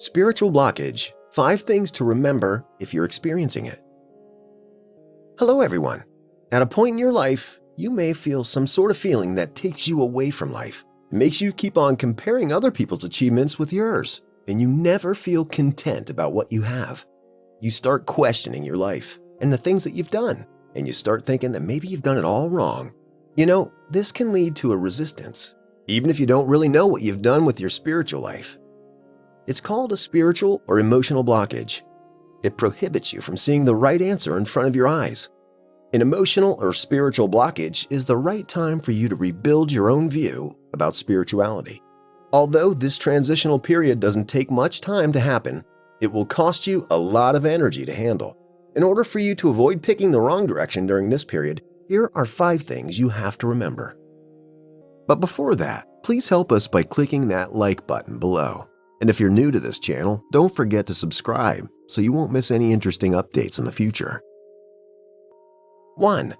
Spiritual blockage, 5 things to remember if you're experiencing it. Hello everyone. At a point in your life, you may feel some sort of feeling that takes you away from life. It makes you keep on comparing other people's achievements with yours, and you never feel content about what you have. You start questioning your life and the things that you've done, and you start thinking that maybe you've done it all wrong. You know, this can lead to a resistance, even if you don't really know what you've done with your spiritual life. It's called a spiritual or emotional blockage. It prohibits you from seeing the right answer in front of your eyes. An emotional or spiritual blockage is the right time for you to rebuild your own view about spirituality. Although this transitional period doesn't take much time to happen, it will cost you a lot of energy to handle. In order for you to avoid picking the wrong direction during this period, here are 5 things you have to remember. But before that, please help us by clicking that like button below. And if you're new to this channel, don't forget to subscribe so you won't miss any interesting updates in the future. 1.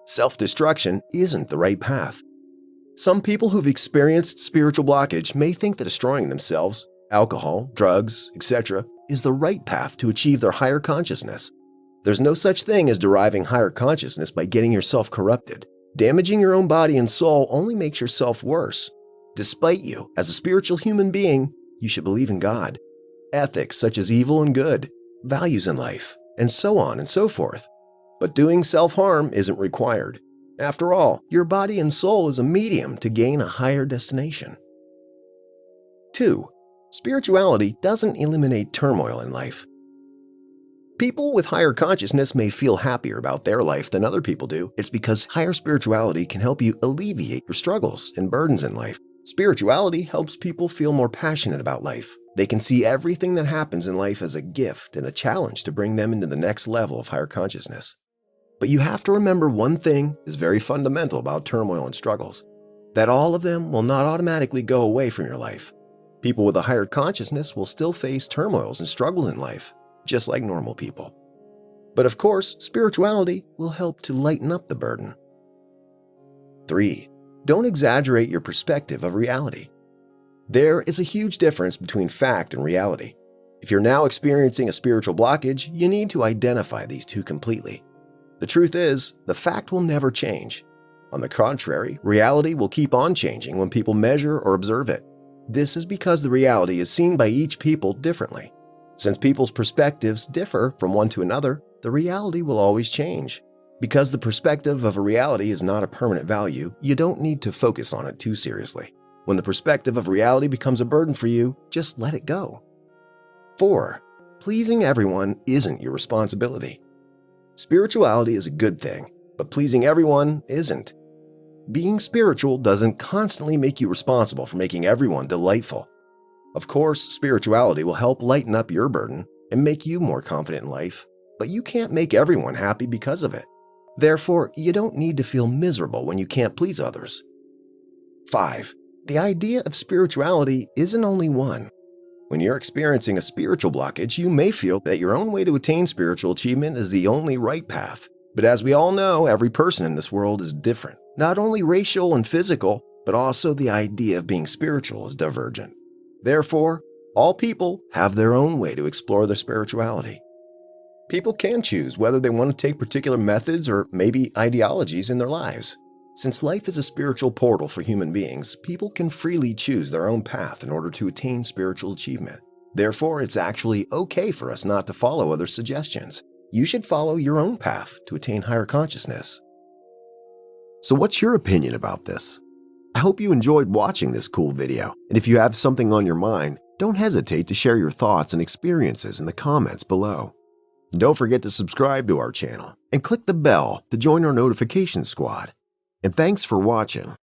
Self-destruction isn't the right path. Some people who've experienced spiritual blockage may think that destroying themselves, alcohol, drugs, etc., is the right path to achieve their higher consciousness. There's no such thing as deriving higher consciousness by getting yourself corrupted. Damaging your own body and soul only makes yourself worse. Despite you, as a spiritual human being, you should believe in God, ethics such as evil and good, values in life, and so on and so forth. But doing self-harm isn't required. After all, your body and soul is a medium to gain a higher destination. 2. Spirituality doesn't eliminate turmoil in life. People with higher consciousness may feel happier about their life than other people do. It's because higher spirituality can help you alleviate your struggles and burdens in life. Spirituality helps people feel more passionate about life. They can see everything that happens in life as a gift and a challenge to bring them into the next level of higher consciousness. But you have to remember one thing is very fundamental about turmoil and struggles, that all of them will not automatically go away from your life. People with a higher consciousness will still face turmoils and struggles in life, just like normal people. But of course, spirituality will help to lighten up the burden. 3. Don't exaggerate your perspective of reality. There is a huge difference between fact and reality. If you're now experiencing a spiritual blockage, you need to identify these two completely. The truth is, the fact will never change. On the contrary, reality will keep on changing when people measure or observe it. This is because the reality is seen by each people differently. Since people's perspectives differ from one to another, the reality will always change. Because the perspective of a reality is not a permanent value, you don't need to focus on it too seriously. When the perspective of reality becomes a burden for you, just let it go. 4. Pleasing everyone isn't your responsibility. Spirituality is a good thing, but pleasing everyone isn't. Being spiritual doesn't constantly make you responsible for making everyone delightful. Of course, spirituality will help lighten up your burden and make you more confident in life, but you can't make everyone happy because of it. Therefore, you don't need to feel miserable when you can't please others. 5. The idea of spirituality isn't only one. When you're experiencing a spiritual blockage, you may feel that your own way to attain spiritual achievement is the only right path. But as we all know, every person in this world is different. Not only racial and physical, but also the idea of being spiritual is divergent. Therefore, all people have their own way to explore their spirituality. People can choose whether they want to take particular methods or maybe ideologies in their lives. Since life is a spiritual portal for human beings, people can freely choose their own path in order to attain spiritual achievement. Therefore, it's actually okay for us not to follow other suggestions. You should follow your own path to attain higher consciousness. So what's your opinion about this? I hope you enjoyed watching this cool video, and if you have something on your mind, don't hesitate to share your thoughts and experiences in the comments below. And don't forget to subscribe to our channel and click the bell to join our notification squad. And thanks for watching.